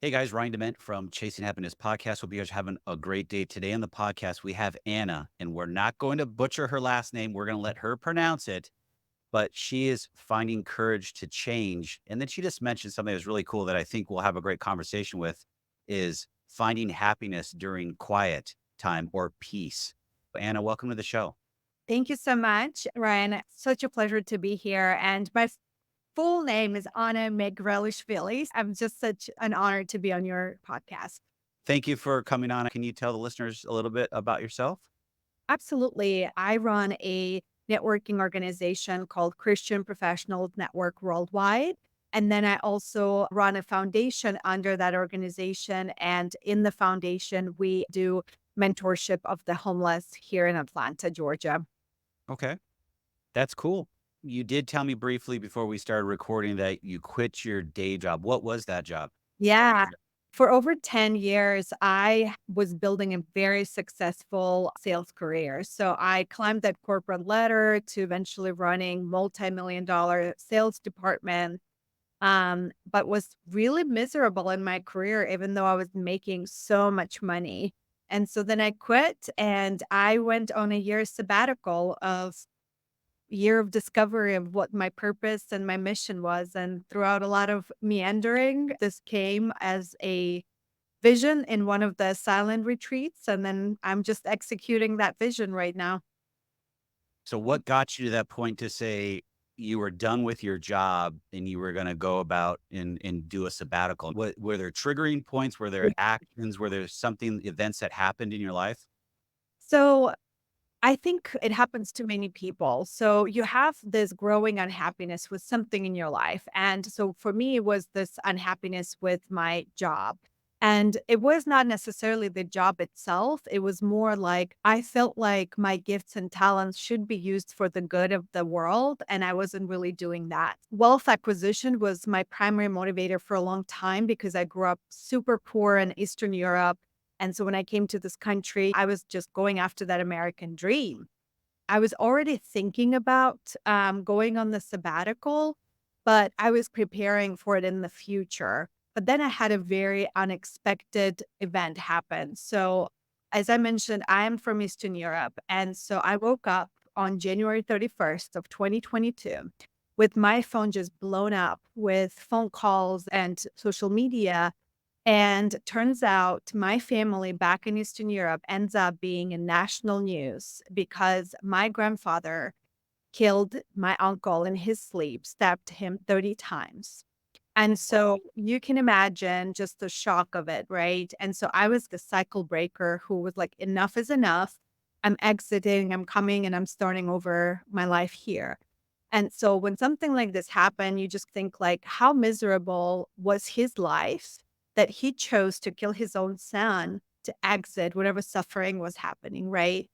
Hey guys, Ryan Dement from Chasing Happiness Podcast. Hope you guys are having a great day. Today on the podcast, we have Anna, and we're not going to butcher her last name. We're going to let her pronounce it, but she is finding courage to change. And then she just mentioned something that was really cool that I think we'll have a great conversation with is finding happiness during quiet time or peace. Anna, welcome to the show. Thank you so much, Ryan. Such a pleasure to be here. And my full name is Anna Megrelishvili. I'm just such an honor to be on your podcast. Thank you for coming on. Can you tell the listeners a little bit about yourself? Absolutely. I run a networking organization called Christian Professionals Network Worldwide. And then I also run a foundation under that organization. And in the foundation, we do mentorship of the homeless here in Atlanta, Georgia. Okay. That's cool. You did tell me briefly before we started recording that you quit your day job. What was that job? Yeah. For over 10 years, I was building a very successful sales career. So I climbed that corporate ladder to eventually running multi-million dollar sales department, but was really miserable in my career, even though I was making so much money. And so then I quit and I went on a year sabbatical of year of discovery of what my purpose and my mission was. And throughout a lot of meandering, this came as a vision in one of the silent retreats. And then I'm just executing that vision right now. So what got you to that point to say you were done with your job and you were gonna go about and do a sabbatical? What were there triggering points? Were there actions? Were there something events that happened in your life? So I think it happens to many people. So you have this growing unhappiness with something in your life. And so for me, it was this unhappiness with my job. And it was not necessarily the job itself. It was more like I felt like my gifts and talents should be used for the good of the world. And I wasn't really doing that. Wealth acquisition was my primary motivator for a long time because I grew up super poor in Eastern Europe. And so when I came to this country, I was just going after that American dream. I was already thinking about going on the sabbatical, but I was preparing for it in the future. But then I had a very unexpected event happen. So, as I mentioned, I am from Eastern Europe. And so I woke up on January 31st of 2022 with my phone just blown up with phone calls and social media, and turns out my family back in Eastern Europe ends up being in national news because my grandfather killed my uncle in his sleep, stabbed him 30 times. And so you can imagine just the shock of it, right? And so I was the cycle breaker who was like, enough is enough. I'm exiting, I'm coming, and I'm starting over my life here. And so when something like this happened, you just think like, how miserable was his life that he chose to kill his own son to exit whatever suffering was happening, right?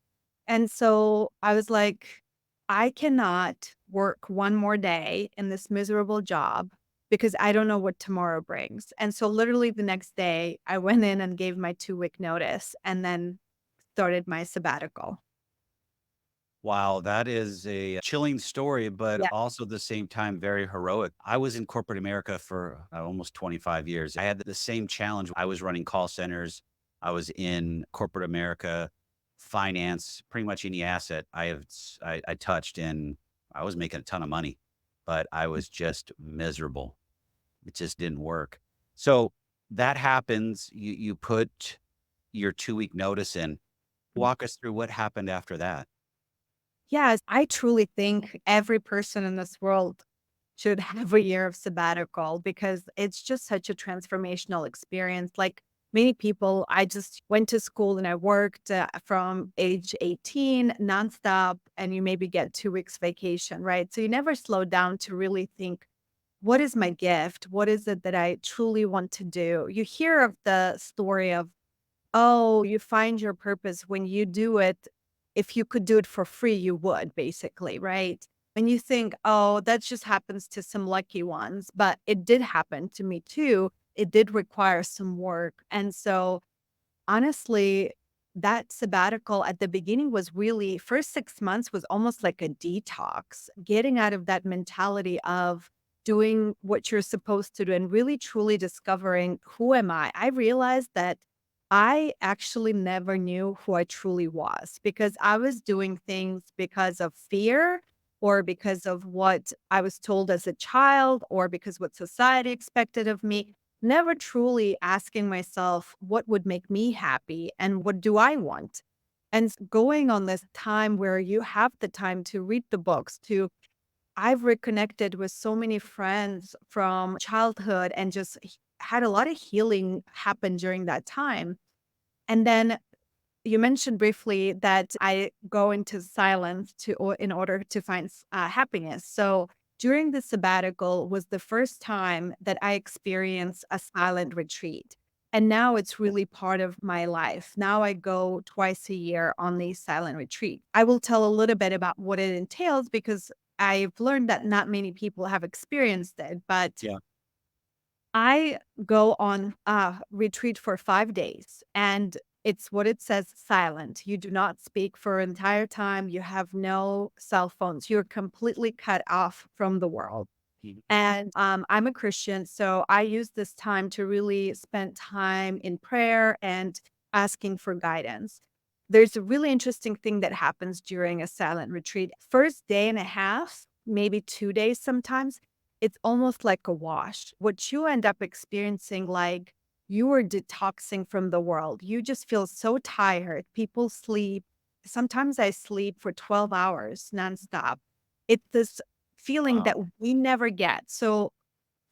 And so I was like, I cannot work one more day in this miserable job because I don't know what tomorrow brings. And so literally the next day, I went in and gave my 2-week notice and then started my sabbatical. Wow, that is a chilling story, but Yeah. also at the same time very heroic. I was in corporate America for almost 25 years. I had the same challenge. I was running call centers. I was in corporate America, finance, pretty much any asset I touched, and I was making a ton of money, but I was just miserable. It just didn't work. So that happens. You put your 2-week notice in. Walk us through what happened after that. Yes, I truly think every person in this world should have a year of sabbatical because it's just such a transformational experience. Like many people, I just went to school and I worked from age 18 nonstop, and you maybe get 2 weeks vacation, right? So you never slow down to really think, what is my gift? What is it that I truly want to do? You hear of the story of, oh, you find your purpose when you do it. If you could do it for free, you would basically, right? And you think, oh, that just happens to some lucky ones. But it did happen to me too. It did require some work. And so honestly, that sabbatical at the beginning was really first 6 months was almost like a detox, getting out of that mentality of doing what you're supposed to do and really truly discovering who am I realized that I actually never knew who I truly was because I was doing things because of fear or because of what I was told as a child or because what society expected of me, never truly asking myself what would make me happy and what do I want. And going on this time where you have the time to read the books, to I've reconnected with so many friends from childhood and just had a lot of healing happen during that time. And then you mentioned briefly that I go into silence in order to find happiness. So during the sabbatical was the first time that I experienced a silent retreat. And now it's really part of my life. Now I go twice a year on these silent retreat. I will tell a little bit about what it entails because I've learned that not many people have experienced it, but Yeah. I go on a retreat for 5 days, and it's what it says, silent. You do not speak for an entire time. You have no cell phones. You're completely cut off from the world. Mhm. And, I'm a Christian, so I use this time to really spend time in prayer and asking for guidance. There's a really interesting thing that happens during a silent retreat. First day and a half, maybe 2 days sometimes, it's almost like a wash. What you end up experiencing, like, you are detoxing from the world. You just feel so tired. People sleep. Sometimes I sleep for 12 hours nonstop. It's this feeling that Wow. we never get. So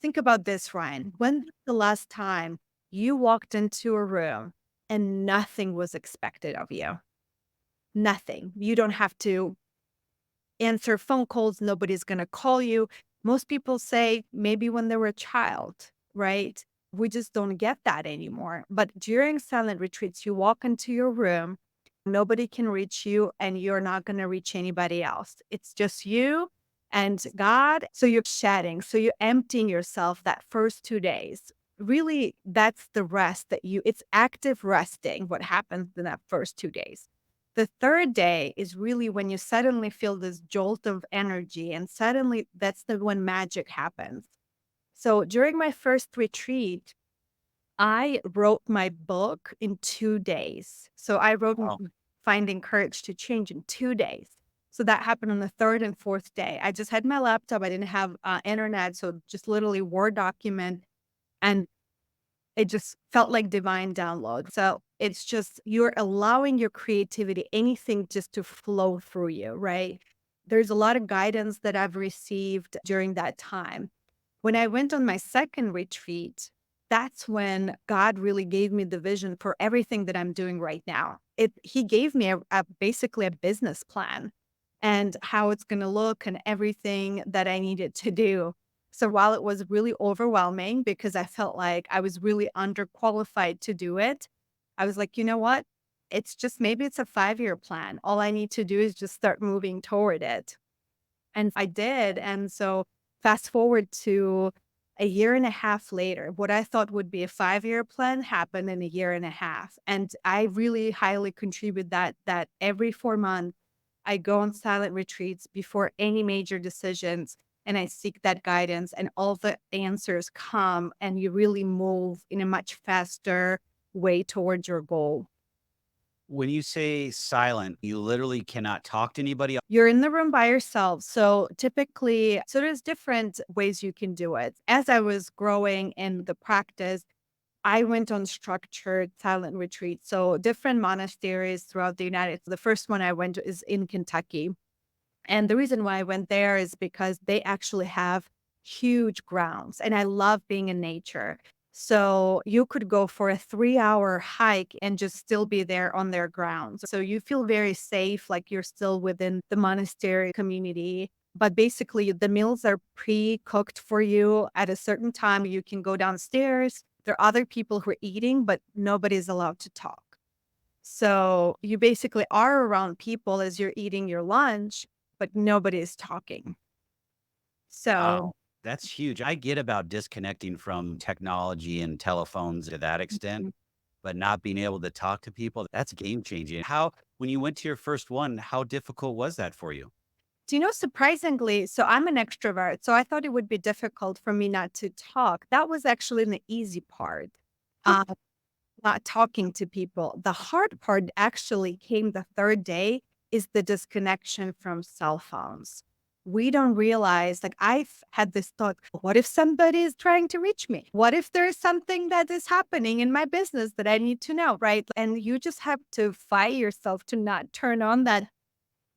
think about this, Ryan. When was the last time you walked into a room and nothing was expected of you? Nothing. You don't have to answer phone calls. Nobody's going to call you. Most people say maybe when they were a child, right? We just don't get that anymore. But during silent retreats, you walk into your room, nobody can reach you, and you're not going to reach anybody else. It's just you and God. So you're shedding, so you're emptying yourself that first 2 days. Really, that's the rest it's active resting, what happens in that first 2 days. The third day is really when you suddenly feel this jolt of energy, and suddenly that's the when magic happens. So during my first retreat, I wrote my book in 2 days. So I wrote Wow. Finding Courage to Change in 2 days. So that happened on the 3rd and 4th day. I just had my laptop. I didn't have internet, so just literally Word document, and it just felt like divine download. So it's just you're allowing your creativity, anything just to flow through you, right? There's a lot of guidance that I've received during that time. When I went on my second retreat, that's when God really gave me the vision for everything that I'm doing right now. He gave me basically a business plan and how it's going to look and everything that I needed to do. So while it was really overwhelming because I felt like I was really underqualified to do it, I was like, you know what? It's just maybe it's a 5-year plan. All I need to do is just start moving toward it. And I did. And so fast forward to a year and a half later, what I thought would be a 5-year plan happened in a year and a half. And I really highly contribute that every 4 months I go on silent retreats before any major decisions and I seek that guidance and all the answers come and you really move in a much faster way towards your goal. When you say silent, you literally cannot talk to anybody? You're in the room by yourself. So typically, so there's different ways you can do it. As I was growing in the practice, I went on structured silent retreats. So different monasteries throughout the United States. The first one I went to is in Kentucky. And the reason why I went there is because they actually have huge grounds and I love being in nature. So you could go for a 3-hour hike and just still be there on their grounds. So you feel very safe, like you're still within the monastery community. But basically, the meals are pre cooked for you at a certain time. You can go downstairs. There are other people who are eating, but nobody's allowed to talk. So you basically are around people as you're eating your lunch, but nobody is talking. So Wow. That's huge. I get about disconnecting from technology and telephones to that extent, Mhm. but not being able to talk to people, that's game changing. When you went to your first one, how difficult was that for you? Do you know, surprisingly, so I'm an extrovert, so I thought it would be difficult for me not to talk. That was actually the easy part, uh, not talking to people. The hard part actually came the third day is the disconnection from cell phones. We don't realize, like, I've had this thought, what if somebody is trying to reach me? What if there's something that is happening in my business that I need to know, right? And you just have to fight yourself to not turn on that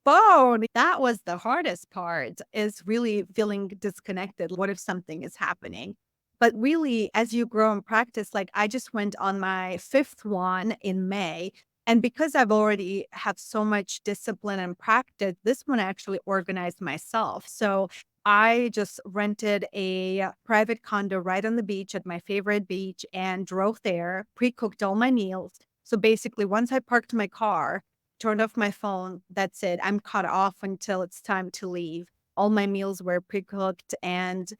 phone. That was the hardest part, is really feeling disconnected. What if something is happening? But really, as you grow and practice, like I just went on my fifth one in May. And because I've already have so much discipline and practice, this one I actually organized myself. So I just rented a private condo right on the beach at my favorite beach and drove there, pre-cooked all my meals. So basically, once I parked my car, turned off my phone. That's it. I'm cut off until it's time to leave. All my meals were pre-cooked, and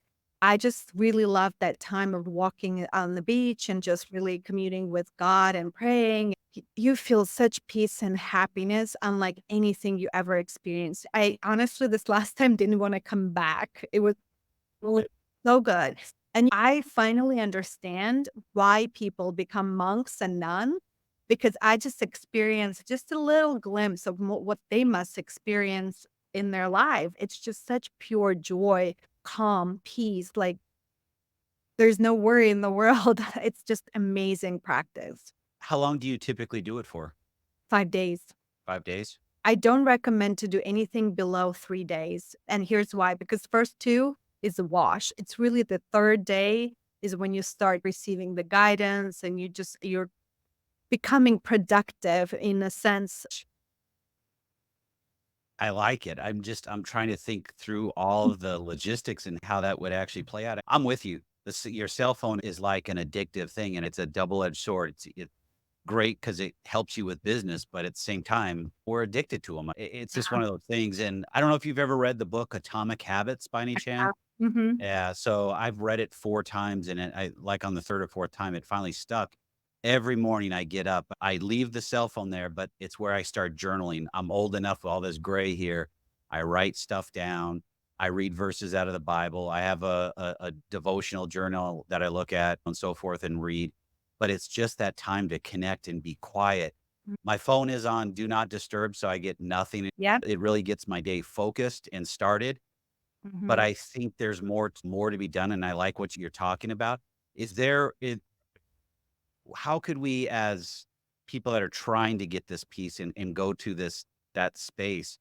I just really loved that time of walking on the beach and just really communing with God and praying. You feel such peace and happiness unlike anything you ever experienced. I honestly, this last time didn't want to come back. It was really so good. And I finally understand why people become monks and nuns, because I just experienced just a little glimpse of what they must experience in their life. It's just such pure joy, calm, peace. Like there's no worry in the world. It's just amazing practice. How long do you typically do it for? 5 days. 5 days? I don't recommend to do anything below 3 days. And here's why, because first two is a wash. It's really the third day is when you start receiving the guidance and you're becoming productive in a sense. I like it. I'm trying to think through all of the logistics and how that would actually play out. I'm with you. Your cell phone is like an addictive thing, and it's a double-edged sword. It's great because it helps you with business, but at the same time, we're addicted to them. It's just one of those things, and I don't know if you've ever read the book Atomic Habits by any chance? Mhm. Yeah, so I've read it 4 times, and I like, on the 3rd or 4th time, it finally stuck. Every morning I get up, I leave the cell phone there, but it's where I start journaling. I'm old enough with all this gray here. I write stuff down. I read verses out of the Bible. I have a devotional journal that I look at and so forth and read, but it's just that time to connect and be quiet. My phone is on do not disturb, so I get nothing. Yep. It really gets my day focused and started. But Mhm. I think there's more to be done, and I like what you're talking about. Is there it How could we, as people that are trying to get this piece and go to that space,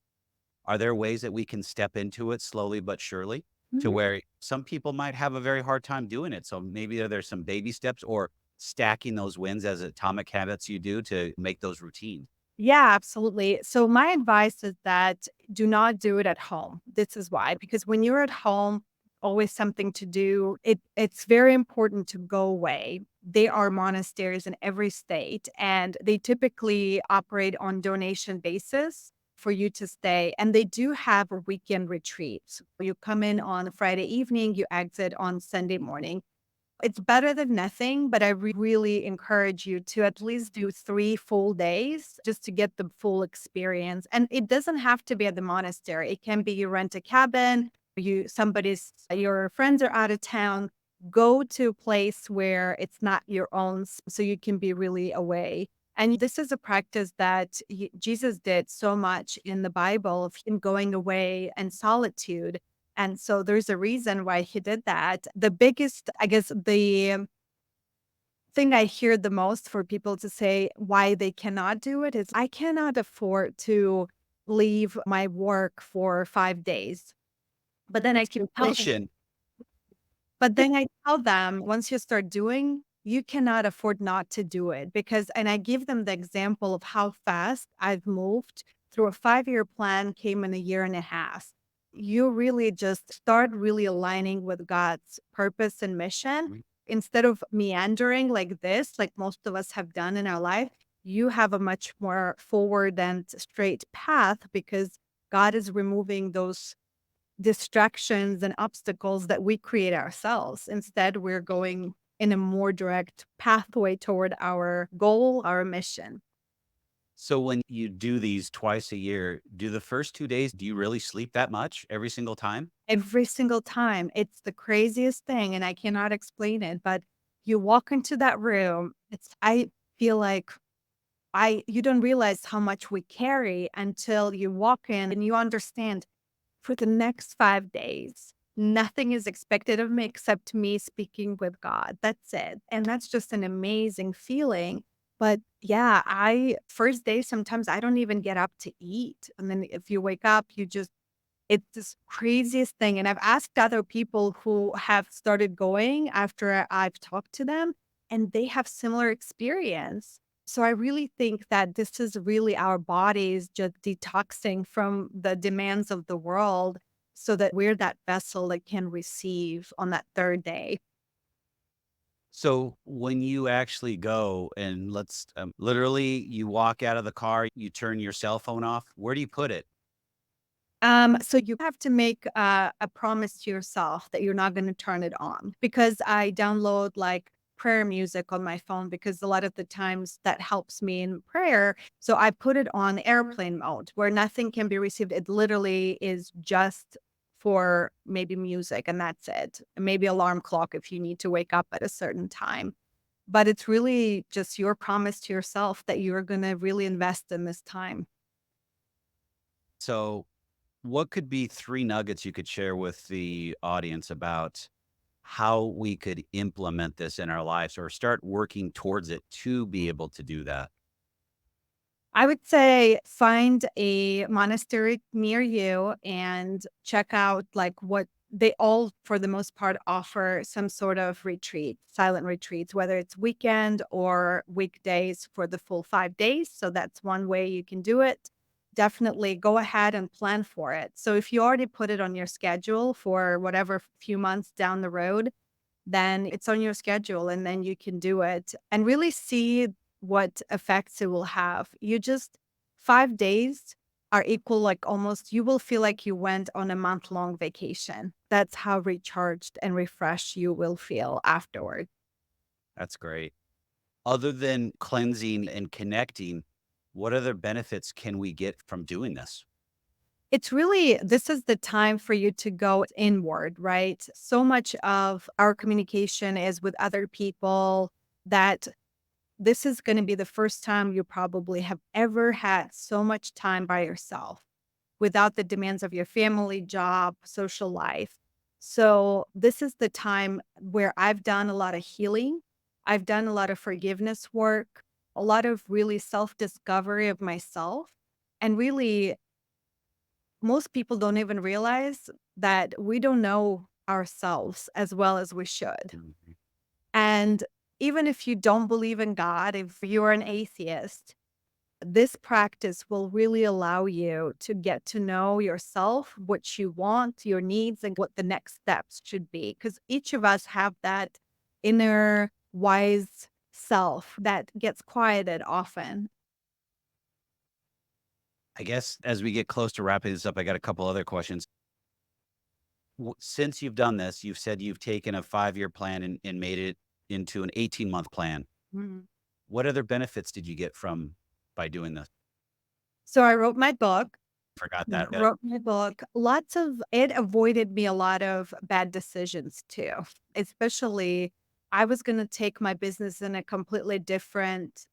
are there ways that we can step into it slowly but surely to Mhm. where some people might have a very hard time doing it? So maybe there's some baby steps or stacking those wins as atomic habits you do to make those routines. Yeah, absolutely. So my advice is that do not do it at home. This is why, because when you're at home, always something to do. It's very important to go away. There are monasteries in every state, and they typically operate on donation basis for you to stay. And they do have a weekend retreats. You come in on Friday evening, you exit on Sunday morning. It's better than nothing, but I really encourage you to at least do 3 full days just to get the full experience, and it doesn't have to be at the monastery. It can be you rent a cabin, your friends are out of town, go to a place where it's not your own so you can be really away. And this is a practice that Jesus did so much in the Bible of him going away and solitude. And so there's a reason why he did that. The biggest, I guess, the thing I hear the most for people to say why they cannot do it is, I cannot afford to leave my work for 5 days. But then I That's keep telling temptation. but then I tell them, once you start doing, you cannot afford not to do it because, and I give them the example of how fast I've moved through a 5 year plan, came in a year and a half. You really just start really aligning with God's purpose and mission instead of meandering like this, like most of us have done in our life. You have a much more forward and straight path because God is removing those distractions and obstacles that we create ourselves. Instead, we're going in a more direct pathway toward our goal, our mission. So when you do these twice a year, do the first 2 days, do you really sleep that much every single time? Every single time. It's the craziest thing, and I cannot explain it, but you walk into that room, I feel like I you don't realize how much we carry until you walk in and you understand for the next 5 days, nothing is expected of me except me speaking with God. That's it. And that's just an amazing feeling. But yeah, I first day, sometimes I don't even get up to eat. And then if you wake up, it's this craziest thing. And I've asked other people who have started going after I've talked to them, and they have similar experience. So I really think that this is really our bodies just detoxing from the demands of the world so that we're that vessel that can receive on that third day. So when you actually go and literally you walk out of the car, you turn your cell phone off, where do you put it? So you have to make a promise to yourself that you're not going to turn it on because I download like prayer music on my phone because a lot of the times that helps me in prayer. So I put it on airplane mode where nothing can be received. It literally is just for maybe music and that's it. Maybe alarm clock if you need to wake up at a certain time. But it's really just your promise to yourself that you're going to really invest in this time. So what could be 3 nuggets you could share with the audience about how we could implement this in our lives or start working towards it to be able to do that? I would say find a monastery near you and check out like what they all, for the most part, offer some sort of retreat, silent retreats, whether it's weekend or weekdays for the full 5 days. So that's one way you can do it. Definitely go ahead and plan for it. So if you already put it on your schedule for whatever few months down the road, then it's on your schedule and then you can do it and really see what effects it will have. 5 days are equal, like almost you will feel like you went on a month-long vacation. That's how recharged and refreshed you will feel afterward. That's great. Other than cleansing and connecting, what other benefits can we get from doing this? It's really this is the time for you to go inward, right? So much of our communication is with other people that this is gonna be the first time you probably have ever had so much time by yourself without the demands of your family, job, social life. So, this is the time where I've done a lot of healing. I've done a lot of forgiveness work, a lot of really self-discovery of myself. And really, most people don't even realize that we don't know ourselves as well as we should. Mhm. And even if you don't believe in God, if you're an atheist, this practice will really allow you to get to know yourself, what you want, your needs, and what the next steps should be. Because each of us have that inner wise self that gets quieted often. I guess as we get close to wrapping this up, I got a couple other questions. Since you've done this, you've said you've taken a 5-year plan and made it into an 18-month plan. Mhm. What other benefits did you get from by doing this? So I wrote my book. Forgot Yeah. that bit. Wrote my book. Lots of it avoided me a lot of bad decisions too, especially I was going to take my business in a completely different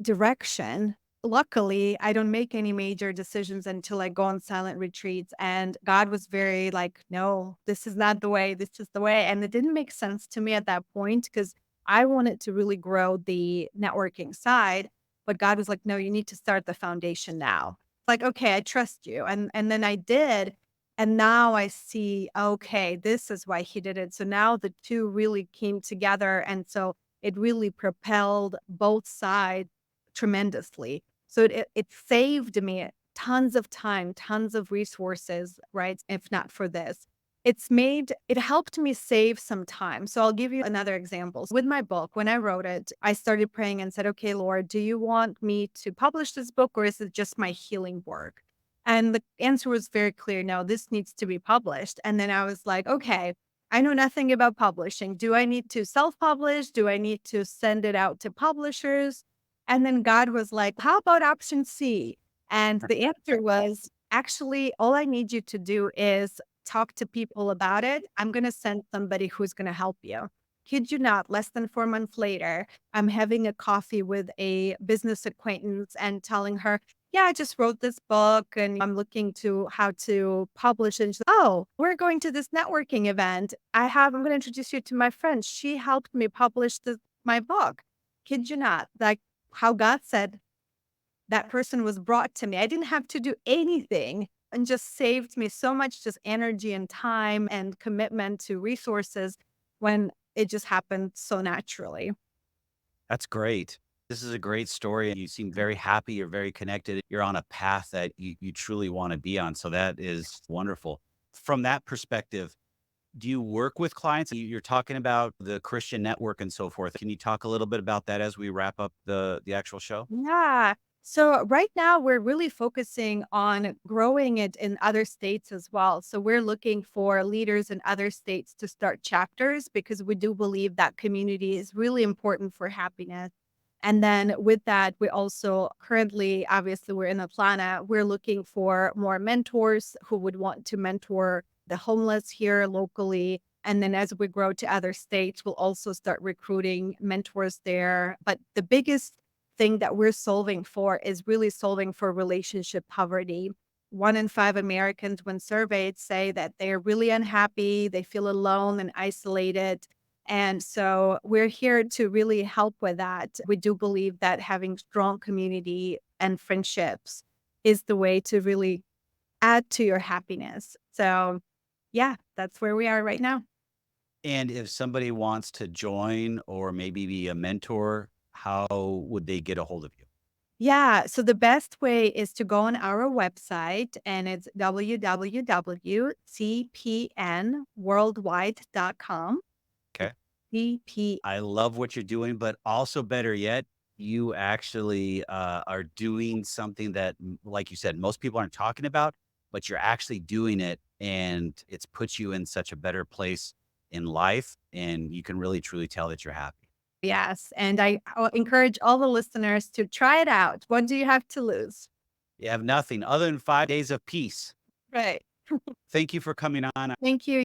direction. Luckily, I don't make any major decisions until I go on silent retreats. And God was very like, no, this is not the way. This is the way. And it didn't make sense to me at that point because I wanted to really grow the networking side. But God was like, no, you need to start the foundation now. Like, okay, I trust you. And then I did. And now I see, okay, this is why he did it. So now the two really came together. And so it really propelled both sides tremendously. So it saved me tons of time, tons of resources, right? If not for this. It helped me save some time. So I'll give you another example. With my book, when I wrote it, I started praying and said, okay, Lord, do you want me to publish this book or is it just my healing work? And the answer was very clear. No, this needs to be published. And then I was like, okay, I know nothing about publishing. Do I need to self publish? Do I need to send it out to publishers? And then God was like, how about option C? And the answer was, actually, all I need you to do is talk to people about it. I'm going to send somebody who's going to help you. Kid you not, less than 4 months later, I'm having a coffee with a business acquaintance and telling her, yeah, I just wrote this book and I'm looking to how to publish it. And she's, oh, we're going to this networking event. I'm going to introduce you to my friend. She helped me publish my book. Kid you not, like how God said that person was brought to me. I didn't have to do anything and just saved me so much just energy and time and commitment to resources when it just happened so naturally. That's great. This is a great story. You seem very happy. You're very connected. You're on a path that you truly want to be on. So that is wonderful. From that perspective, do you work with clients? You're talking about the Christian network and so forth. Can you talk a little bit about that as we wrap up the actual show? Yeah. So right now we're really focusing on growing it in other states as well. So we're looking for leaders in other states to start chapters because we do believe that community is really important for happiness. And then with that, we also currently, obviously, we're in Atlanta. We're looking for more mentors who would want to mentor the homeless here locally. And then as we grow to other states, we'll also start recruiting mentors there. But the biggest thing that we're solving for is really solving for relationship poverty. 1 in 5 Americans, when surveyed, say that they're really unhappy, they feel alone and isolated. And so we're here to really help with that. We do believe that having strong community and friendships is the way to really add to your happiness. So, yeah, that's where we are right now. And if somebody wants to join or maybe be a mentor, how would they get a hold of you? Yeah. So the best way is to go on our website and it's www.cpnworldwide.com. Okay. CP. I love what you're doing, but also better yet, you actually are doing something that, like you said, most people aren't talking about, but you're actually doing it, and it's put you in such a better place in life, and you can really truly tell that you're happy. Yes. And I encourage all the listeners to try it out. What do you have to lose? You have nothing other than 5 days of peace. Right. Thank you for coming on. Thank you.